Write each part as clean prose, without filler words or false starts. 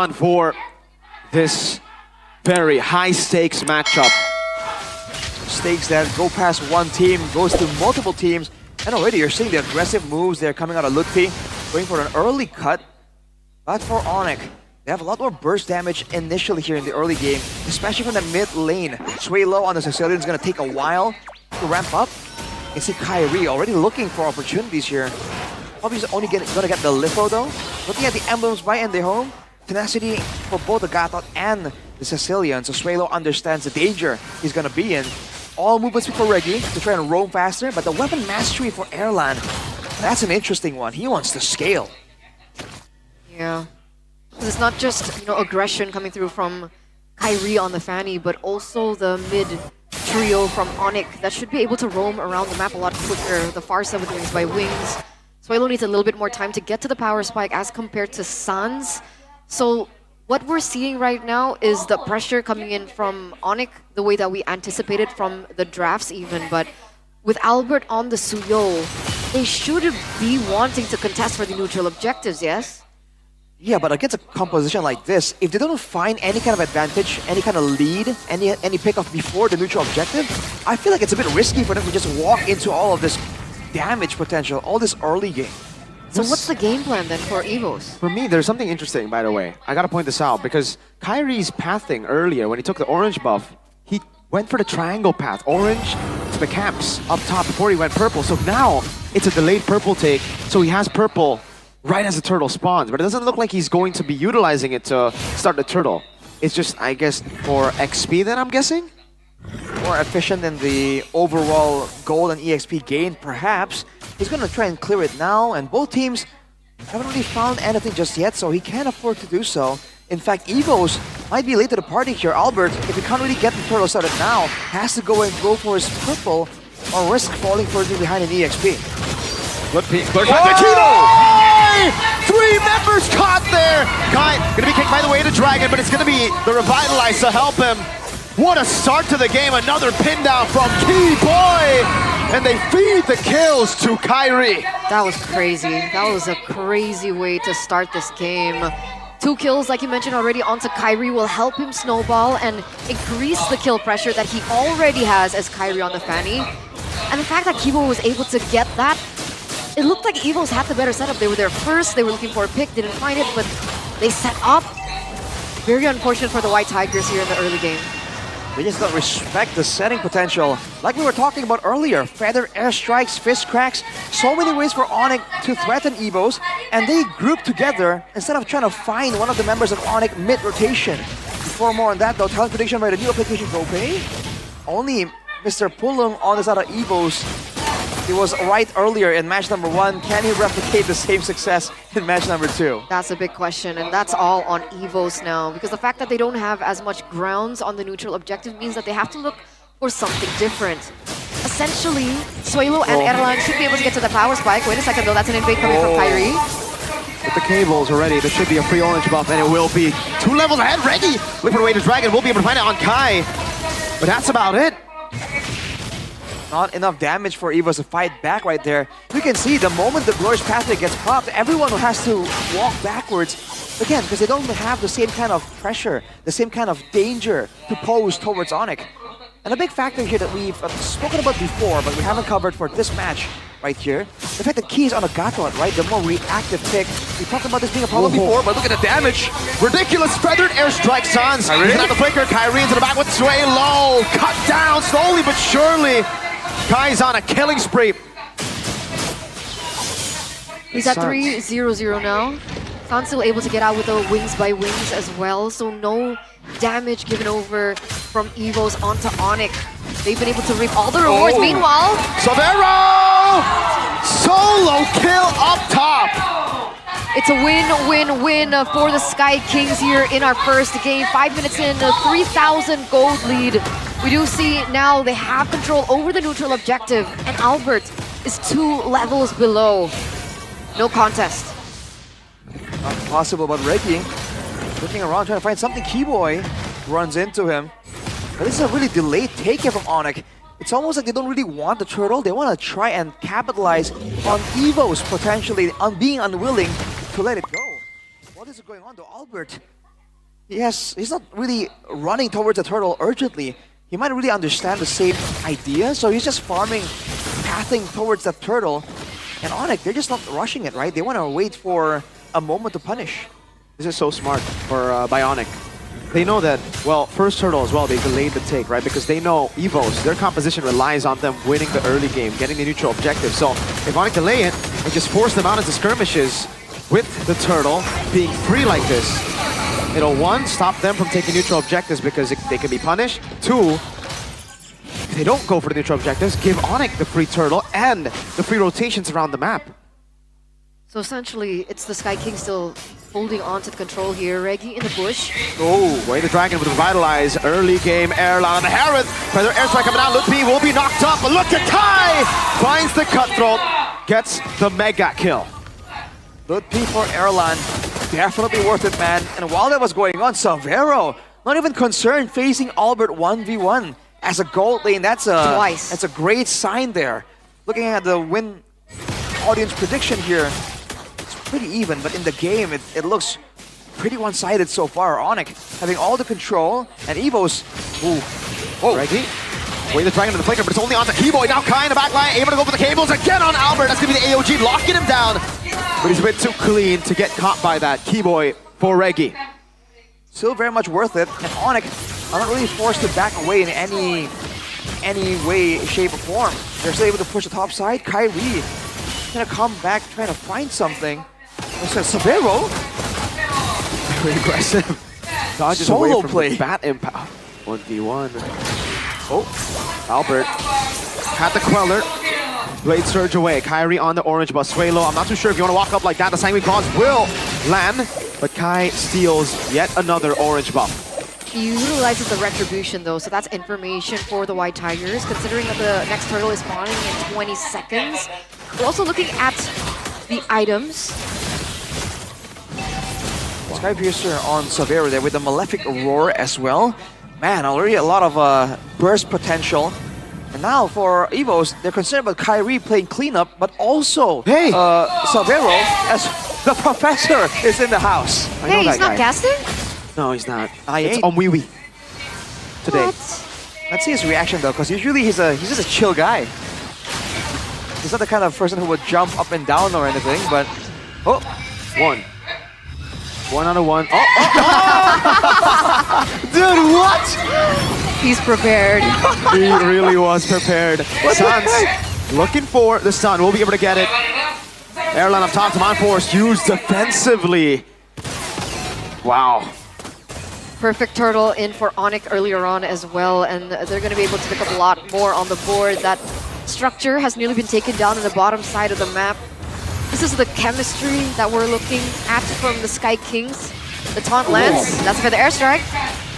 on for this very high-stakes matchup. Stakes that go past one team, goes to multiple teams, and already you're seeing the aggressive moves there coming out of Lutfi, going for an early cut. But for ONIC, they have a lot more burst damage initially here in the early game, especially from the mid lane. Sway low on the Sicilian is going to take a while to ramp up. You can see Kyrie already looking for opportunities here. Probably he's only going to get the Litho though. Looking at the emblems by and the home, tenacity for both the Gatot and the Sicilian. So Sway low understands the danger he's going to be in. All movement speed for Reggie to try and roam faster, but the weapon mastery for Erlan, that's an interesting one. He wants to scale. Yeah. Because it's not just, aggression coming through from Kyrie on the Fanny, but also the mid trio from ONIC that should be able to roam around the map a lot quicker. The far side with Wings by Wings. Swalo needs a little bit more time to get to the power spike as compared to Sans. So what we're seeing right now is the pressure coming in from ONIC the way that we anticipated from the drafts even. But with Albert on the Suyo, they should be wanting to contest for the neutral objectives, yes? Yeah, but against a composition like this, if they don't find any kind of advantage, any kind of lead, any pickoff before the neutral objective, I feel like it's a bit risky for them to just walk into all of this damage potential, all this early game. So what's the game plan then for EVOS? For me, there's something interesting, by the way. I gotta point this out, because Kyrie's pathing earlier, when he took the orange buff, he went for the triangle path, orange to the camps up top before he went purple. So now, it's a delayed purple take, so he has purple right as the turtle spawns, but it doesn't look like he's going to be utilizing it to start the turtle. It's just, I guess, for XP then, I'm guessing? More efficient in the overall gold and EXP gain, perhaps. He's going to try and clear it now, and both teams haven't really found anything just yet, so he can't afford to do so. In fact, EVOS might be late to the party here. Albert, if he can't really get the turtle started now, has to go and go for his purple or risk falling further behind in EXP. Three members caught there! Kai gonna be kicked by the way to Dragon, but it's gonna be the Revitalize to help him. What a start to the game, another pin down from Key Boy! And they feed the kills to Kyrie. That was crazy. That was a crazy way to start this game. 2 kills, like you mentioned already, onto Kyrie will help him snowball and increase the kill pressure that he already has as Kyrie on the Fanny. And the fact that Kibo was able to get that, it looked like EVOS had the better setup. They were there first, they were looking for a pick, didn't find it, but they set up. Very unfortunate for the White Tigers here in the early game. They just don't respect the setting potential. Like we were talking about earlier, feather airstrikes, fist cracks, so many ways for ONIC to threaten EVOS, and they group together instead of trying to find one of the members of ONIC mid-rotation. Before more on that though, talent prediction by the new application GoPay. Only Mr. Pulung on the side of EVOS. He was right earlier in match number 1. Can he replicate the same success in match number 2? That's a big question, and that's all on EVOS now. Because the fact that they don't have as much grounds on the neutral objective means that they have to look for something different. Essentially, Suelo and Erlan should be able to get to the power spike. Wait a second though, that's an invade coming from Kyrie. With the cables already, there should be a free orange buff, and it will be 2 levels ahead. Reggie, look for the way to Dragon, we'll be able to find it on Kai. But that's about it. Not enough damage for EVOS to fight back right there. You can see the moment the Glorious Pathway gets popped, everyone has to walk backwards. Again, because they don't have the same kind of pressure, the same kind of danger to pose towards ONIC. And a big factor here that we've spoken about before, but we haven't covered for this match right here, the fact that Key is on a Gatot, right? The more reactive pick. We talked about this being a problem before, but look at the damage. Ridiculous feathered airstrike, Sans. He's not the flicker. Kyrie into the back with Sway low. Cut down slowly but surely. Kai's on a killing spree. He's at 3-0-0 now. Sans still able to get out with the Wings by Wings as well, so no damage given over from EVOS onto ONIC. They've been able to reap all the rewards. Meanwhile, Savero! Solo kill up top! it's a win-win-win for the Sky Kings here in our first game. 5 minutes in, a 3,000 gold lead. We do see now they have control over the neutral objective, and Albert is 2 levels below. No contest. Not possible, but Reggie looking around trying to find something. Keyboy runs into him. But this is a really delayed take here from ONIC. It's almost like they don't really want the turtle. They want to try and capitalize on EVOS potentially on being unwilling to let it go. What is going on though? Albert he's not really running towards the turtle urgently. He might really understand the same idea, so he's just farming, pathing towards that turtle. And ONIC, they're just not rushing it, right? They want to wait for a moment to punish. This is so smart for Bionic. They know that, well, first turtle as well, they delayed the take, right? Because they know EVOS, their composition relies on them winning the early game, getting the neutral objective. So if ONIC delay it, and just force them out into skirmishes with the turtle being free like this, it'll, one, stop them from taking neutral objectives because they can be punished. Two, if they don't go for the neutral objectives, give ONIC the free turtle and the free rotations around the map. So essentially, it's the Sky King still holding on to the control here. Reggie in the bush. Oh, Way the Dragon with Revitalize. Early game airline on the Harith. Feather airstrike coming out. Lutpi will be knocked up. But look at Kai! Finds the Cutthroat. Gets the mega kill. Lutpi for Erlan. Definitely worth it, man. And while that was going on, Savero, not even concerned facing Albert 1v1 as a gold lane. That's a great sign there. Looking at the win audience prediction here, it's pretty even, but in the game, it looks pretty one-sided so far. ONIC having all the control, and EVOS, oh, Reggie. Way the Dragon to the flicker, but it's only on the Keyboy. Now Kai in the back line, able to go for the cables again on Albert. That's gonna be the AOG, locking him down. But he's a bit too clean to get caught by that Keyboy for Reggie. Still very much worth it, and ONIC are not really forced to back away in any way, shape, or form. They're still able to push the top side. Kyrie gonna come back, trying to find something. Savero, very aggressive. Dodges solo away from play. The bat impact. 1v1. Oh, Albert had the Queller. Blade Surge away. Kyrie on the orange buff. Suelo, I'm not too sure if you want to walk up like that. The Sanguine Claws will land, but Kai steals yet another orange buff. He utilizes the Retribution though, so that's information for the White Tigers, considering that the next turtle is spawning in 20 seconds. We're also looking at the items. Skypiercer on Savero there with the Malefic Roar as well. Man, already a lot of burst potential. And now for EVOS, they're concerned about Kyrie playing cleanup, but also Savero as the Professor is in the house. Hey, he's not casting? No, he's not. It's on Wee Wee today. What? Let's see his reaction though, because usually he's just a chill guy. He's not the kind of person who would jump up and down or anything, but One out of one. Dude, what? He's prepared. He really was prepared. Suns looking for the stun. We'll be able to get it. Airline up top to Monforce used defensively. Wow. Perfect turtle in for ONIC earlier on as well, and they're going to be able to pick up a lot more on the board. That structure has nearly been taken down on the bottom side of the map. This is the chemistry that we're looking at from the Sky Kings. The taunt lands, that's for the airstrike.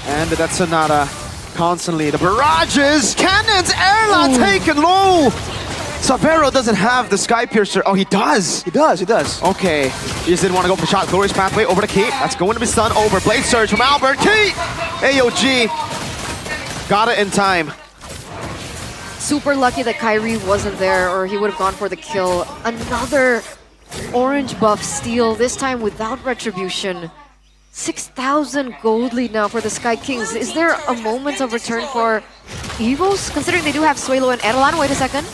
And that's Sonata constantly. The barrages, cannons, Airline taken low. Savero doesn't have the Skypiercer. Oh, he does. He does. Okay, he just didn't want to go for the shot. Glorious pathway over to Kate. That's going to be stun over. Blade Surge from Albert. Kate! AOG. Got it in time. Super lucky that Kyrie wasn't there, or he would have gone for the kill. Another orange buff steal, this time without Retribution. 6,000 gold lead now for the Sky Kings. Is there a moment of return for EVOS, considering they do have Suelo and Erlan? Wait a second.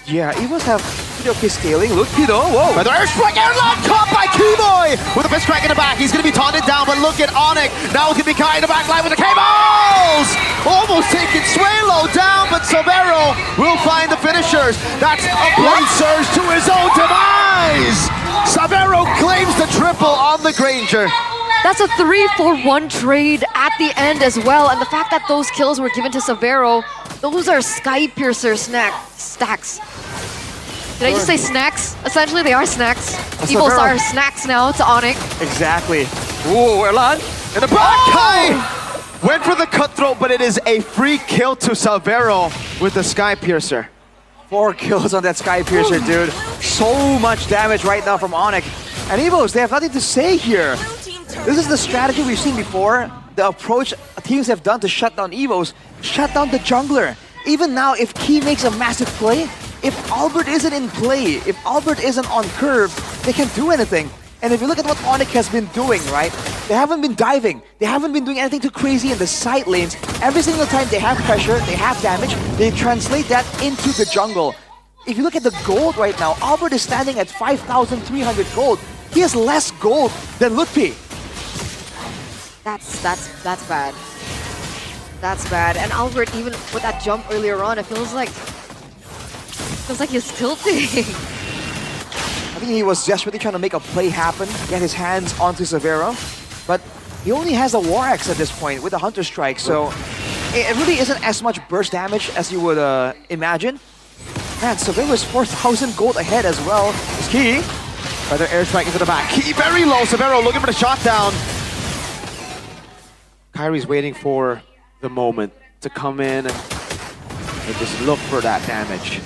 Yeah, EVOS have pretty okay scaling. Look, Pido, whoa! But the airstrike, Erlan caught by Keyboy with a fist crack in the back. He's going to be taunted down, but look at ONIC. Now it's going to be Kai in the back line with the cables! Almost taking Suelo down, but Savero will find the finishers. That's a Blade Surge to his own demise! Savero claims the triple on the Granger. That's a 3-for-1 trade at the end as well, and the fact that those kills were given to Savero, those are Skypiercer stacks. Did I just say snacks? Essentially, they are snacks. EVOS are snacks now to ONIC. Exactly. Ooh, Erlan In the back, Kai went for the Cutthroat, but it is a free kill to Savero with the Skypiercer. 4 kills on that Skypiercer, dude. So much damage right now from ONIC. And EVOS, they have nothing to say here. This is the strategy we've seen before. The approach teams have done to shut down EVOS. Shut down the jungler. Even now, if Key makes a massive play, if Albert isn't in play, if Albert isn't on curve, they can't do anything. And if you look at what ONIC has been doing, right? They haven't been diving. They haven't been doing anything too crazy in the side lanes. Every single time they have pressure, they have damage, they translate that into the jungle. If you look at the gold right now, Albert is standing at 5,300 gold. He has less gold than Lutfi. That's bad. That's bad. And Albert, even with that jump earlier on, it feels like he's tilting. I think he was desperately trying to make a play happen, get his hands onto Severo, but he only has a War Axe at this point with a Hunter Strike, so it really isn't as much burst damage as you would imagine. Man, Severo is 4,000 gold ahead as well. It's Key. Feather airstrike into the back. Key very low. Severo looking for the shot down. Kyrie's waiting for the moment to come in and just look for that damage.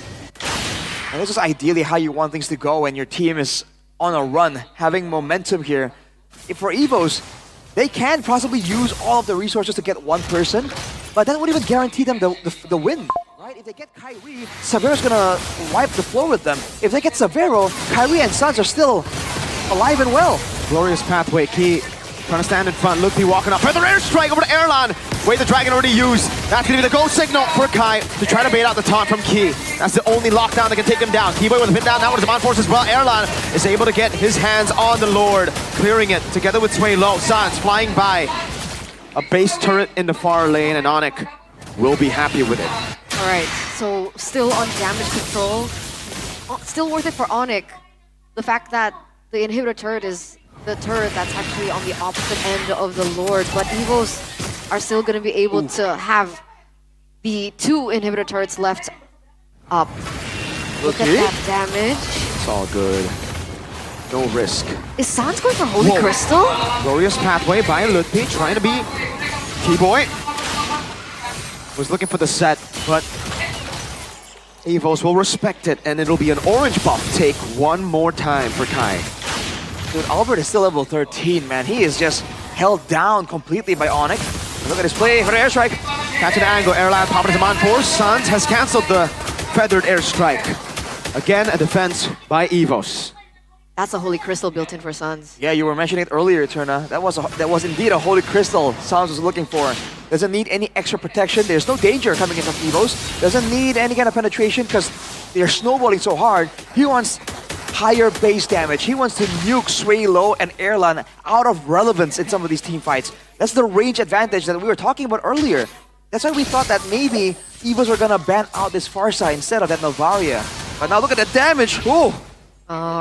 And this is ideally how you want things to go when your team is on a run, having momentum here. For EVOS, they can possibly use all of the resources to get one person, but that would even guarantee them the win. Right? If they get Kyrie, Severo's gonna wipe the floor with them. If they get Severo, Kyrie and Suns are still alive and well. Glorious pathway. Key trying to stand in front. Lutfi walking up. Feather airstrike over to Erlan. Wait, the dragon already used. That's going to be the go signal for Kai to try to bait out the taunt from Key. That's the only lockdown that can take him down. Keyboy with a pin down now with his Demand Force as well. Erlan is able to get his hands on the Lord, clearing it together with Sway Low. Sans flying by. A base turret in the far lane, and ONIC will be happy with it. Alright, so still on damage control. Still worth it for ONIC. The fact that the inhibitor turret is the turret that's actually on the opposite end of the Lord, but EVOS are still going to be able to have the 2 inhibitor turrets left up. Look at that damage. It's all good. No risk. Is Sans going for Holy Crystal? Glorious pathway by Lutfi, trying to be Keyboy. Was looking for the set, but EVOS will respect it, and it'll be an orange buff take one more time for Kai. Dude, Albert is still level 13, man. He is just held down completely by ONIC. Look at his play for the airstrike. Catching the angle, Erlan popping his Demand Force. Sans has cancelled the feathered airstrike. Again, a defense by EVOS. That's a Holy Crystal built in for Sans. Yeah, you were mentioning it earlier, Turna. That was indeed a Holy Crystal Sans was looking for. Doesn't need any extra protection. There's no danger coming in from EVOS. Doesn't need any kind of penetration because they're snowballing so hard. He wants higher base damage. He wants to nuke Sway Low and Erlan out of relevance in some of these team fights. That's the range advantage that we were talking about earlier. That's why we thought that maybe EVOS were gonna ban out this Farsa instead of that Novaria. But now look at the damage. Oh,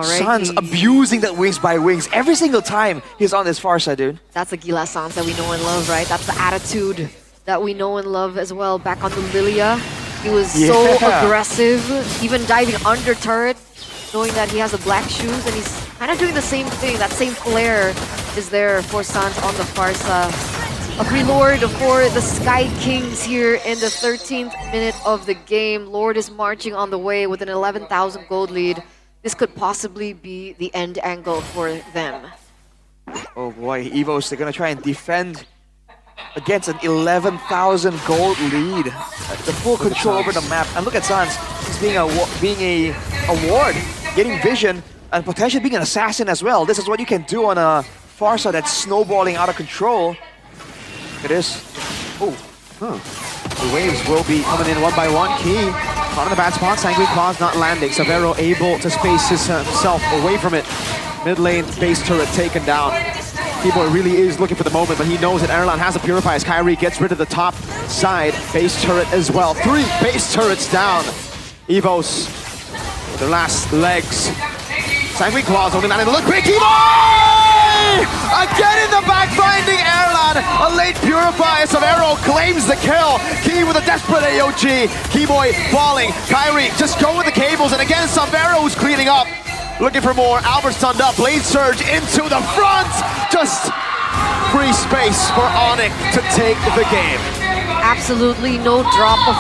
Sans abusing that wings by wings every single time he's on this Farsa, dude. That's the Gila Sans that we know and love, right? That's the attitude that we know and love as well. Back on the Lilia, he was so aggressive, even diving under turret, knowing that he has the black shoes, and he's kind of doing the same thing. That same flair is there for Sans on the Farsa. A free Lord for the Sky Kings here in the 13th minute of the game. Lord is marching on the way with an 11,000 gold lead. This could possibly be the end angle for them. Oh boy, EVOS, they're gonna try and defend against an 11,000 gold lead. The full control over the map. And look at Sans, he's being a ward, getting vision, and potentially being an assassin as well. This is what you can do on a Farsa that's snowballing out of control. Look at this. Oh, The waves will be coming in one by one. Key caught in the bad spot. Sanguine Claws not landing. Severo able to space himself away from it. Mid lane base turret taken down. Keyboy really is looking for the moment, but he knows that Erlan has a Purify as Kyrie gets rid of the top side base turret as well. 3 base turrets down. EVOS, their last legs. Sanguine Claws only landing. Look, quick, Keyboy! Again in the back, finding Erlan. A late Purify. Severo claims the kill. Key with a desperate AOG. Keyboy falling. Kyrie just go with the cables, and again, Severo's cleaning up. Looking for more. Albert stunned up. Blade Surge into the front. Just free space for ONIC to take the game. Absolutely no drop of